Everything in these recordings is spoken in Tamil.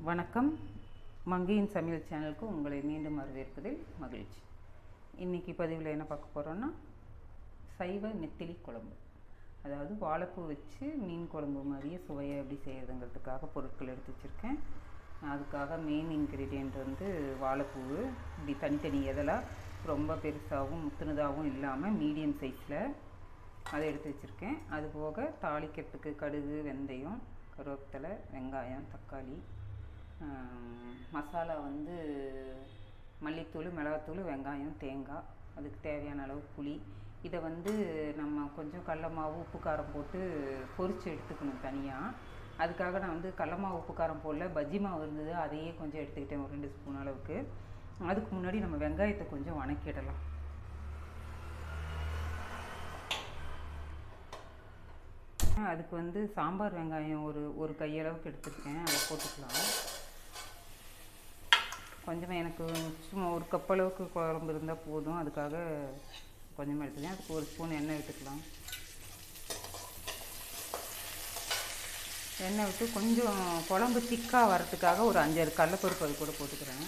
வணக்கம். மங்கையின் சமையல் சேனலுக்கு உங்களை மீண்டும் வரவேற்பதில் மகிழ்ச்சி. இன்றைக்கி பதிவில் என்ன பார்க்க போகிறோன்னா, சைவ நெத்திலி குழம்பு. அதாவது வாழைப்பூ வச்சு மீன் குழம்பு மாதிரியே சுவையை எப்படி செய்கிறதுங்கிறதுக்காக பொருட்கள் எடுத்து வச்சுருக்கேன். அதுக்காக மெயின் இன்க்ரீடியண்ட் வந்து வாழைப்பூ. இப்படி தனித்தனி எதெல்லாம் ரொம்ப பெருசாகவும் முத்துனதாகவும் இல்லாமல் மீடியம் சைஸில் அதை எடுத்து வச்சுருக்கேன். அதுபோக தாளிக்கிறதுக்கு கடுகு, வெந்தயம், கருவேப்பிலை, வெங்காயம், தக்காளி, மசாலா வந்து மல்லித்தூள், மிளகாத்தூள், வெங்காயம், தேங்காய், அதுக்கு தேவையான அளவு புளி. இதை வந்து நம்ம கொஞ்சம் கடல மாவு, உப்பு காரம் போட்டு பொரித்து எடுத்துக்கணும் தனியாக. அதுக்காக நான் வந்து கடல மாவு, உப்பு காரம் போடல, பஜ்ஜி மாவு இருந்தது, அதையே கொஞ்சம் எடுத்துக்கிட்டேன், ஒரு 2 ஸ்பூன் அளவுக்கு. அதுக்கு முன்னாடி நம்ம வெங்காயத்தை கொஞ்சம் வணக்கிடலாம். அதுக்கு வந்து சாம்பார் வெங்காயம் ஒரு கையளவுக்கு எடுத்துருக்கேன், அதை போட்டுக்கலாம். கொஞ்சமாக எனக்கு சும்மா ஒரு கப் அளவுக்கு குழம்பு இருந்தால் போதும், அதுக்காக கொஞ்சமாக எடுத்துக்கேன். அதுக்கு 1 ஸ்பூன் எண்ணெய் விட்டுக்கலாம். எண்ணெய் விட்டு கொஞ்சம் குழம்பு திக்காக வரத்துக்காக ஒரு 5-6 கடலைப்பருப்பு அது கூட போட்டுக்கிறேன்.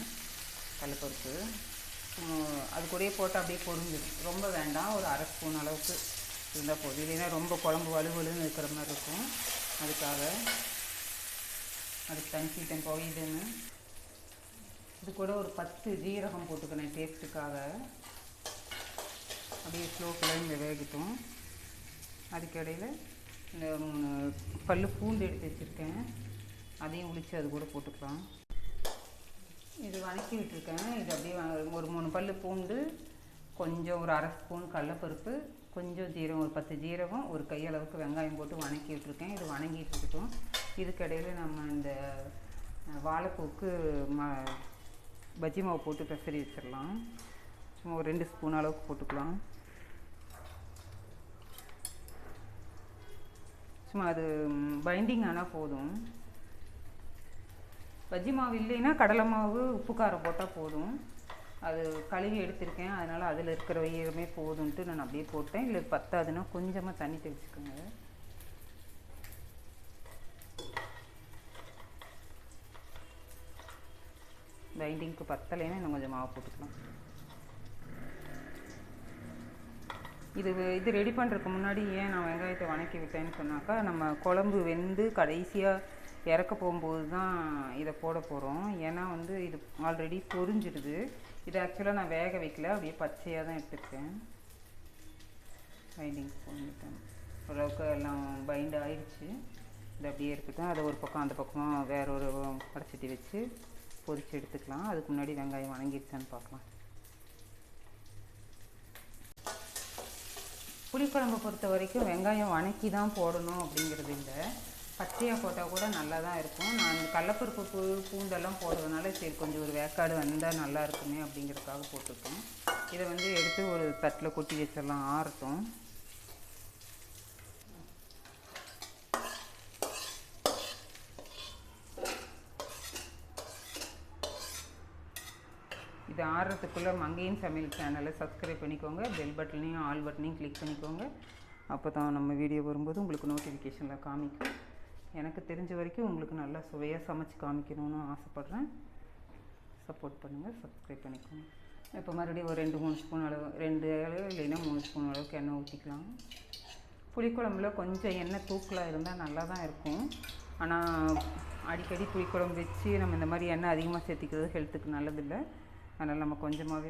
கடலைப்பருப்பு அது கூடயே போட்டு அப்படியே பொரிஞ்சிடும். ரொம்ப வேண்டாம், ஒரு 1/2 ஸ்பூன் அளவுக்கு இருந்தால் போதும். இல்லைன்னா ரொம்ப குழம்பு வலுவலுன்னு இருக்கிற மாதிரி இருக்கும். அதுக்கு தனிச்சிட்டேன் புகையுதுன்னு. இது கூட ஒரு 10 ஜீரகம் போட்டுக்கிறேன் டேஸ்ட்டுக்காக. அப்படியே ஸ்லோ ஃப்ளேமில் வேகட்டும். அதுக்கிடையில் இந்த 3 பல் பூண்டு எடுத்து வச்சுருக்கேன், அதையும் உளித்து அது கூட போட்டுக்கலாம். இது வதக்கி விட்டுருக்கேன். இது அப்படியே ஒரு 3 பல் பூண்டு, கொஞ்சம் ஒரு 1/2 ஸ்பூன் கடலைப்பருப்பு, கொஞ்சம் ஜீரகம், ஒரு 10 ஜீரகம், ஒரு கையளவுக்கு வெங்காயம் போட்டு வதக்கி விட்டுருக்கேன். இது வதங்கிட்டு இருக்கட்டும். இதுக்கிடையில் நம்ம இந்த வாழைப்பூக்கு பஜ்ஜி மாவு போட்டு பெசரி வச்சிடலாம். சும்மா ஒரு 2 ஸ்பூன் அளவுக்கு போட்டுக்கலாம். சும்மா அது பைண்டிங் ஆனால் போதும். பஜ்ஜி மாவு இல்லைன்னா கடலை மாவு, உப்பு காரம் போட்டால் போதும். அது கழுவி எடுத்திருக்கேன், அதனால் அதில் இருக்கிற ஈரமே போதும்ன்ட்டு நான் அப்படியே போட்டேன். இல்லை பத்தாதுன்னா கொஞ்சமாக தண்ணி தெளிச்சுக்கோங்க. பைண்டிங்க்கு பத்தலைன்னா இன்னும் கொஞ்சம் மாவு போட்டுக்கலாம். இது ரெடி பண்ணுறதுக்கு முன்னாடி ஏன் நான் வெங்காயத்தை வதக்கி விட்டேன்னு சொன்னாக்கா, நம்ம குழம்பு வெந்து கடைசியாக இறக்க போகும்போது தான் இதை போட போகிறோம். ஏன்னா வந்து இது ஆல்ரெடி பொரிஞ்சிடுது. இது ஆக்சுவலாக நான் வேக வைக்கல, அப்படியே பச்சையாக தான் எடுத்துருக்கேன். பைண்டிங் போட்டுட்டேன், ஓரளவுக்கு எல்லாம் பைண்ட் ஆயிடுச்சு. இது அப்படியே இருக்கட்டும். அதை ஒரு பக்கம், அந்த பக்கம் வேற ஒரு வடைச்சட்டி வச்சு பொரித்து எடுத்துக்கலாம். அதுக்கு முன்னாடி வெங்காயம் வதங்கிடுச்சான்னு பார்க்கலாம். புளிக்குழம்பை பொறுத்த வரைக்கும் வெங்காயம் வதக்கி தான் போடணும் அப்படிங்கிறது இல்லை, பச்சையாக போட்டால் கூட நல்லா தான் இருக்கும். நான் இந்த கடலைப்பருப்பு பூண்டெல்லாம் போடுறதுனால சரி கொஞ்சம் ஒரு வேக்காடு வந்தால் நல்லா இருக்குமே அப்படிங்கிறதுக்காக போட்டுருக்கேன். இதை வந்து எடுத்து ஒரு தட்டில் கொட்டி வச்சிடலாம், ஆறட்டும். இது ஆறுறதுக்குள்ளே மங்கையின் சமையல் சேனலை சப்ஸ்கிரைப் பண்ணிக்கோங்க. பெல் பட்டனையும் ஆல் பட்டனையும் கிளிக் பண்ணிக்கோங்க. அப்போ தான் நம்ம வீடியோ வரும்போது உங்களுக்கு நோட்டிஃபிகேஷனில் காமிக்கும். எனக்கு தெரிஞ்ச வரைக்கும் உங்களுக்கு நல்லா சுவையாக சமைச்சு காமிக்கணும்னு ஆசைப்பட்றேன். சப்போர்ட் பண்ணுங்கள், சப்ஸ்கிரைப் பண்ணிக்கோங்க. இப்போ மறுபடியும் ஒரு 2-3 ஸ்பூன் அளவு, 2 இல்லைன்னா 3 ஸ்பூன் அளவுக்கு எண்ணெய் ஊற்றிக்கலாம். புளிக்குழம்புல கொஞ்சம் எண்ணெய் தூக்கலாக இருந்தால் நல்லா தான் இருக்கும். ஆனால் அடிக்கடி புளிக்குழம்பு வச்சு நம்ம இந்த மாதிரி எண்ணெய் அதிகமாக சேர்த்திக்கிறது ஹெல்த்துக்கு நல்லதில்லை. அதனால் நம்ம கொஞ்சமாகவே.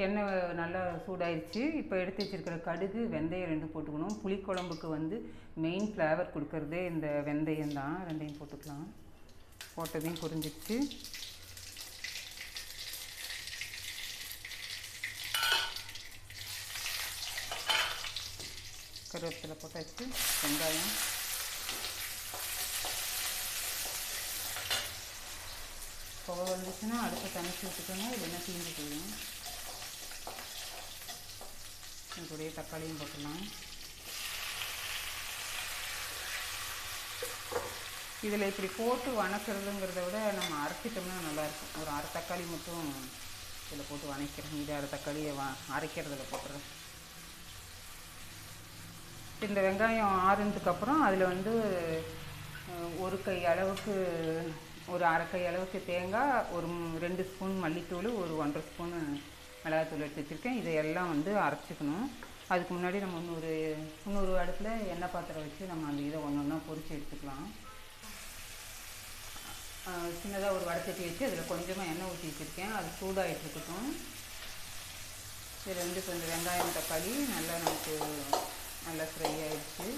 எண்ணெய் நல்லா சூடாயிடுச்சு. இப்போ எடுத்து வச்சுருக்கிற கடுகு, வெந்தயம் 2 போட்டுக்கணும். புளிக்குழம்புக்கு வந்து மெயின் ஃப்ளேவர் கொடுக்கறதே இந்த வெந்தயம் தான். 2ஐயும் போட்டுக்கலாம். போட்டதையும் பொரிஞ்சிடுச்சு. கருவேப்பிலை போட்டாச்சு. வெங்காயம், புகை வந்துச்சுன்னா அடுத்த தனிச்சு விட்டுக்கோங்க, இல்லைன்னா தீஞ்சு போயிடும். இதுடைய தக்காளியும் போட்டுடலாம். இதில் இப்படி போட்டு வதக்கிறதுங்கிறத விட நம்ம அரைச்சிட்டோம்னா நல்லாயிருக்கும். ஒரு 1/2 தக்காளி மட்டும் இதில் போட்டு வதக்கிறேன். இது 1/2 தக்காளியை அரைக்கிறதுல போட்டுறேன். இந்த வெங்காயம் ஆறுனதுக்கப்புறம் அதில் வந்து ஒரு கை அளவுக்கு, ஒரு அரை கை அளவுக்கு தேங்காய், ஒரு 2 ஸ்பூன் மல்லித்தூள், ஒரு 1.5 ஸ்பூனு மிளகாத்தூள் எடுத்து வச்சுருக்கேன். இதையெல்லாம் வந்து அரைச்சிக்கணும். அதுக்கு முன்னாடி நம்ம இன்னொரு அடுப்பில் எண்ணெய் பாத்திரம் வச்சு நம்ம அந்த இதை ஒன்று ஒன்றா பொரித்து எடுத்துக்கலாம். சின்னதாக ஒரு வடைச்சட்டி வச்சு அதில் கொஞ்சமாக எண்ணெய் ஊற்றி வச்சுருக்கேன். அது சூடாகிட்டு இருக்கட்டும். இதில் வந்து கொஞ்சம் வெங்காயம் தக்காளி நமக்கு நல்லா ஃப்ரை ஆகிடுச்சு.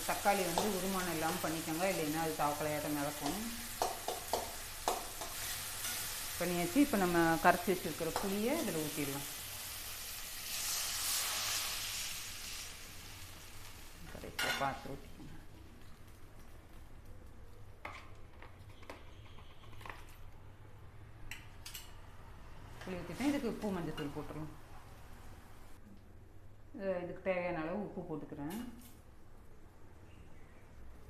தக்காளி வந்து உருமானம் இல்லாமல் பண்ணிக்கோங்க, இல்லைன்னா அது தாக்கலையாட்டம் நடக்கும். பண்ணியாச்சு. இப்போ நம்ம கரைச்சி வச்சுருக்கிற புளியை இதில் ஊற்றிடலாம். கரைச்சி பார்த்து ஊற்றிக்கோங்க. புளி ஊற்றிட்டேன். இதுக்கு உப்பு மஞ்சத்தூள் போட்டுருலாம். இதுக்கு தேவையான அளவு உப்பு போட்டுக்கிறேன்.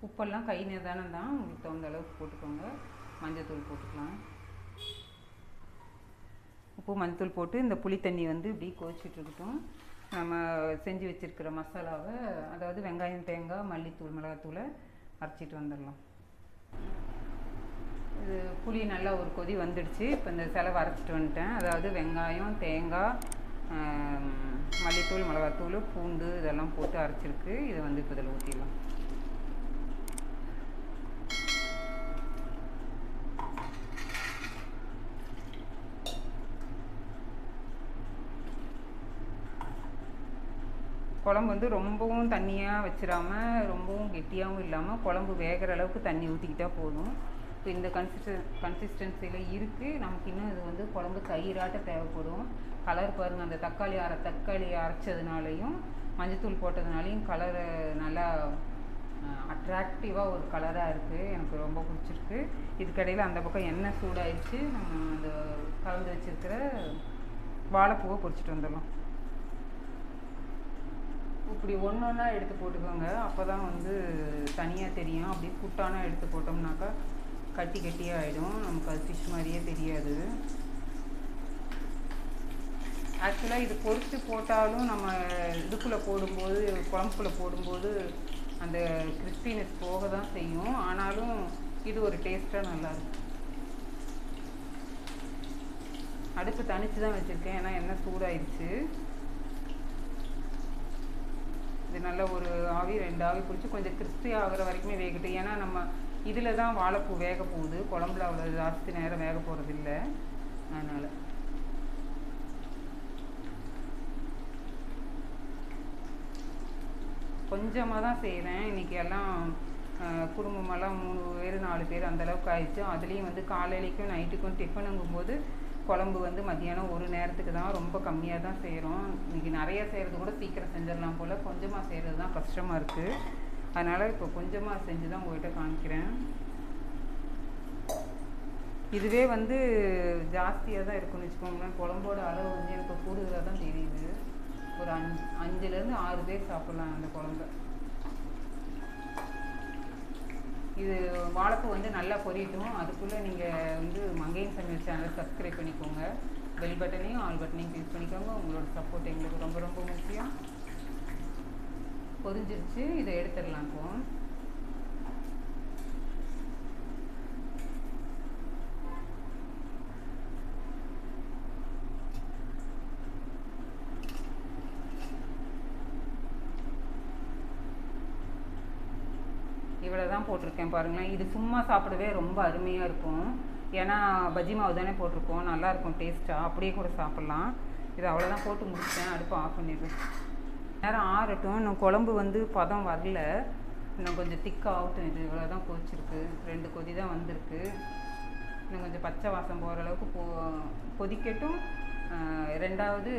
உப்பெல்லாம் கை நிதானம் தான், உங்களுக்கு தகுந்த அளவுக்கு போட்டுக்கோங்க. மஞ்சத்தூள் போட்டுக்கலாம். உப்பு மஞ்சத்தூள் போட்டு இந்த புளி தண்ணி வந்து இப்படி கொதிச்சுட்டு இருக்கட்டும். நம்ம செஞ்சு வச்சுருக்கிற மசாலாவை, அதாவது வெங்காயம் தேங்காய் மல்லித்தூள் மிளகாத்தூளை அரைச்சிட்டு வந்துடலாம். இது புளி நல்லா ஒரு கொதி வந்துடுச்சு. இப்போ இந்த செலவு அரைச்சிட்டு வந்துட்டேன். அதாவது வெங்காயம் தேங்காய் மல்லித்தூள் மிளகாத்தூள் பூண்டு இதெல்லாம் போட்டு அரைச்சிருக்கு. இதை வந்து இப்போ இதில் ஊற்றிடலாம். குழம்பு வந்து ரொம்பவும் தண்ணியாக வச்சிடாமல் ரொம்பவும் கெட்டியாகவும் இல்லாமல் குழம்பு வேகிற அளவுக்கு தண்ணி ஊற்றிக்கிட்டால் போதும். இப்போ இந்த கன்சிஸ்டன்சியில் இருக்குது. நமக்கு இன்னும் இது வந்து குழம்பு தயிராட்ட தேவைப்படும். கலர் பாருங்கள், அந்த தக்காளி அரைச்சதுனாலையும் மஞ்சத்தூள் போட்டதுனாலையும் கலரு நல்லா அட்ராக்டிவாக ஒரு கலராக இருக்குது. எனக்கு ரொம்ப பிடிச்சிருக்கு. இதுக்கடையில் அந்த பக்கம் எண்ணெய் சூடாயிடுச்சு. நம்ம அந்த கலந்து வச்சுருக்கிற வாழைப்பூவை பொரிச்சிட்டு வந்துடலாம். இப்படி ஒன்று ஒன்றா எடுத்து போட்டுக்கோங்க, அப்போ தான் வந்து தனியாக தெரியும். அப்படி குட்டானா எடுத்து போட்டோம்னாக்கா கட்டியாக ஆகிடும், நமக்கு அது ஃபிஷ் மாதிரியே தெரியாது. ஆக்சுவலாக இது பொரித்து போட்டாலும் நம்ம இதுக்குள்ளே போடும்போது, குழம்புக்குள்ளே போடும்போது அந்த கிறிஸ்பினஸ் போக தான் செய்யும். ஆனாலும் இது ஒரு டேஸ்ட்டாக நல்லாயிருக்கும். அடுப்பு தனித்து தான் வச்சுருக்கேன், ஏன்னா எண்ணெய் சூடாயிடுச்சு. இது நல்லா ஒரு ஆவி 2 ஆவி பிடிச்சி கொஞ்சம் கிறிஸ்பி ஆகிற வரைக்குமே வேகட்டும். ஏன்னா நம்ம இதில் தான் வாழைப்பூ வேக போகுது, குழம்புல அவ்வளோ ஜாஸ்தி நேரம் வேக போகிறது இல்லை. அதனால் கொஞ்சமாக தான் செய்கிறேன். இன்றைக்கி எல்லாம் குடும்பமெல்லாம் 3 பேர் 4 பேர் அந்தளவுக்கு ஆயிடுச்சு. அதுலேயும் வந்து காலையிலைக்கும் நைட்டுக்கும் டிஃபனுங்கும்போது குழம்பு வந்து மத்தியானம் ஒரு நேரத்துக்கு தான், ரொம்ப கம்மியாக தான் செய்கிறோம். இன்றைக்கி நிறையா செய்கிறது கூட சீக்கிரம் செஞ்சிடலாம் போல், கொஞ்சமாக செய்கிறது தான் கஷ்டமாக இருக்குது. அதனால் இப்போ கொஞ்சமாக செஞ்சு தான் உங்கள்கிட்ட காமிக்கிறேன். இதுவே வந்து ஜாஸ்தியாக தான் இருக்குன்னு வச்சுக்கோங்களேன். குழம்போட அளவு வந்து எனக்கு கூடுதலாக தான் தெரியுது. ஒரு 5லேருந்து 6 பேர் சாப்பிட்லாம் அந்த குழம்பு. இது வாழைப்பூ வந்து நல்லா பொரியட்டும். அதுக்குள்ளே நீங்கள் வந்து மங்கையின் சமையல் சேனலை சப்ஸ்கிரைப் பண்ணிக்கோங்க. பெல் பட்டனையும் ஆல் பட்டனையும் கிளிக் பண்ணிக்கோங்க. உங்களோட சப்போர்ட் எங்களுக்கு ரொம்ப ரொம்ப முக்கியம். பொரிஞ்சிருச்சு, இதை எடுத்துடலாம். இப்போ இவ்வளோ தான் போட்டிருக்கேன் பாருங்களேன். இது சும்மா சாப்பிடவே ரொம்ப அருமையாக இருக்கும். ஏன்னா பஜ்ஜி மாவு தானே போட்டிருக்கோம், நல்லாயிருக்கும் டேஸ்ட்டாக. அப்படியே கூட சாப்பிட்லாம். இது அவ்வளோதான், போட்டு முடிச்சிட்டேன். அடுப்பு ஆஃப் பண்ணிடுவேன். நேரம் ஆறட்டும். இன்னும் குழம்பு வந்து பதம் வரல, இன்னும் கொஞ்சம் திக்காகட்டும். இது இவ்வளோ தான் கொதிச்சிருக்கு, 2 கொதி தான் வந்திருக்கு. இன்னும் கொஞ்சம் பச்சை வாசம் போகிற அளவுக்கு கொதிக்கட்டும். ரெண்டாவது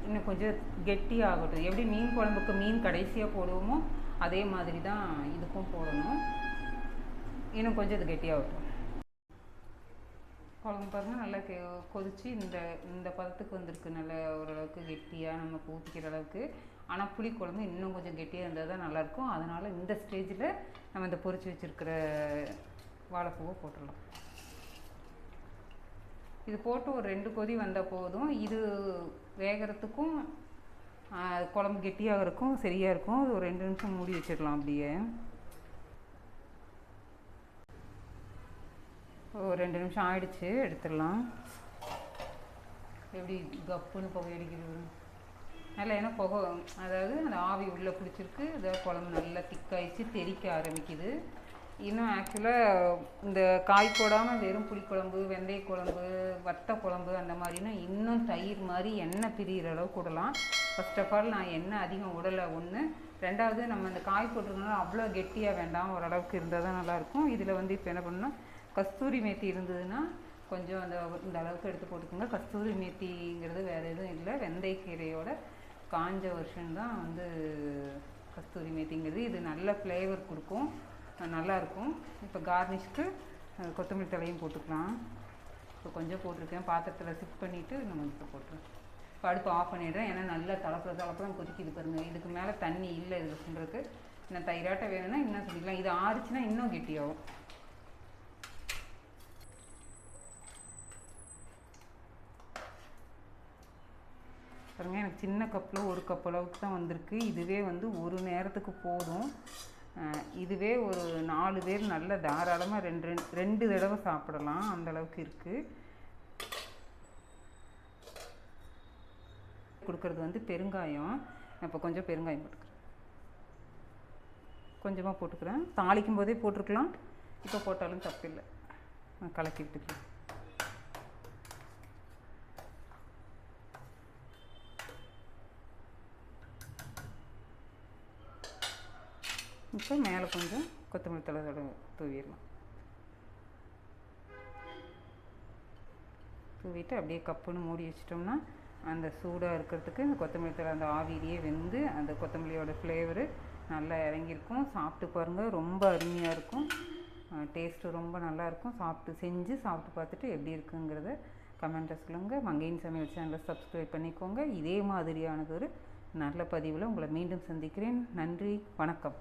இன்னும் கொஞ்சம் கெட்டியாகட்டும். எப்படி மீன் குழம்புக்கு மீன் கடைசியாக போடுவோமோ அதே மாதிரி தான் இதுக்கும் போடணும். இன்னும் கொஞ்சம் இது கெட்டியாகட்டும். குழம்பு பாருங்கள், நல்லா கொதித்து இந்த பதத்துக்கு வந்திருக்கு. நல்ல ஓரளவுக்கு கெட்டியாக நமக்கு ஊற்றிக்கிற அளவுக்கு. ஆனால் புளிக்குழம்பு இன்னும் கொஞ்சம் கெட்டியாக இருந்தால் தான் நல்லாயிருக்கும். அதனால் இந்த ஸ்டேஜில் நம்ம இந்த பொரிச்சு வச்சுருக்கிற வாழைப்பூவை போட்டுடலாம். இது போட்டு ஒரு 2 கொதி வந்தால் போதும். இது வேகிறதுக்கும் குழம்பு கெட்டியாக இருக்கும், சரியாக இருக்கும். ஒரு 2 நிமிஷம் மூடி வச்சிடலாம். அப்படியே ஒரு 2 நிமிஷம் ஆயிடுச்சு, எடுத்துடலாம். எப்படி கப்புன்னு புகை அடிக்கிறது நல்லா, ஏன்னா புகை அதாவது அந்த ஆவி உள்ளே பிடிச்சிருக்கு. அதாவது குழம்பு நல்லா திக்காயிடுச்சு, தெறிக்க ஆரம்பிக்குது. இன்னும் ஆக்சுவலாக இந்த காய் போடாமல் வெறும் புளிக்குழம்பு, வெந்தய குழம்பு, வத்த குழம்பு அந்த மாதிரினா இன்னும் தயிர் மாதிரி எண்ணெய் பிரிகிற அளவுக்கு விடலாம். ஃபர்ஸ்ட் ஆஃப் ஆல் நான் எண்ணெய் அதிகம் விடலை ஒன்று. ரெண்டாவது, நம்ம அந்த காய் போட்டிருக்கனால அவ்வளோ கெட்டியாக வேண்டாம், ஓரளவுக்கு இருந்தால் தான் நல்லாயிருக்கும். இதில் வந்து இப்போ என்ன பண்ணணும்னா, கஸ்தூரி மேத்தி இருந்ததுன்னா கொஞ்சம் இந்த அளவுக்கு எடுத்து போட்டுக்கோங்க. கஸ்தூரி மேத்திங்கிறது வேறு எதுவும் இல்லை, வெந்தயக்கீரையோட காஞ்ச வருஷன் தான் வந்து கஸ்தூரி மேத்திங்கிறது. இது நல்ல ஃப்ளேவர் கொடுக்கும், நல்லாயிருக்கும். இப்போ கார்னிஷ்க்கு கொத்தமல்லி தலையும் போட்டுக்கலாம். இப்போ கொஞ்சம் போட்டிருக்கேன், பாத்திரத்தில் சிப் பண்ணிவிட்டு நம்ம இப்போ போட்டுருவேன். இப்போ அடுப்பு ஆஃப் பண்ணிடுறேன், ஏன்னா நல்லா தளப்புறம் கொதிக்குது பாருங்கள். இதுக்கு மேலே தண்ணி இல்லை இதில் சொல்கிறதுக்கு. இன்னும் தயிராட்ட வேணும்னா இன்னும் சொல்லிக்கலாம். இது ஆறுச்சுன்னா இன்னும் கெட்டியாகும். பாருங்கள், எனக்கு சின்ன கப்பில் 1 கப் அளவுக்கு தான் வந்திருக்கு. இதுவே வந்து ஒரு நேரத்துக்கு போதும். இதுவே ஒரு 4 பேர் நல்ல தாராளமாக 2 தடவை சாப்பிடலாம், அந்தளவுக்கு இருக்குது. கொடுக்கறது வந்து பெருங்காயம். இப்போ கொஞ்சம் பெருங்காயம் போட்டுக்கிறேன், கொஞ்சமாக போட்டுக்கிறேன். தாளிக்கும் போதே போட்டிருக்கலாம், இப்போ போட்டாலும் தப்பில்லை. கலக்கி விட்டுக்கிறேன். இப்போ மேலே கொஞ்சம் கொத்தமல்லி தழை தூவிடலாம். தூவிட்டு அப்படியே கப்புன்னு மூடி வச்சிட்டோம்னா அந்த சூடாக இருக்கிறதுக்கு இந்த கொத்தமல்லி தழை அந்த ஆவியிலேயே வெந்து அந்த கொத்தமல்லியோட ஃப்ளேவரு நல்லா இறங்கியிருக்கும். சாப்பிட்டு பாருங்கள், ரொம்ப அருமையாக இருக்கும். டேஸ்ட்டு ரொம்ப நல்லாயிருக்கும். செஞ்சு சாப்பிட்டு பார்த்துட்டு எப்படி இருக்குங்கிறத கமெண்ட்டை சொல்லுங்கள். மங்கையின் சமையல் சேனலை சப்ஸ்கிரைப் பண்ணிக்கோங்க. இதே மாதிரியானது ஒரு நல்ல பதிவில் உங்களை மீண்டும் சந்திக்கிறேன். நன்றி, வணக்கம்.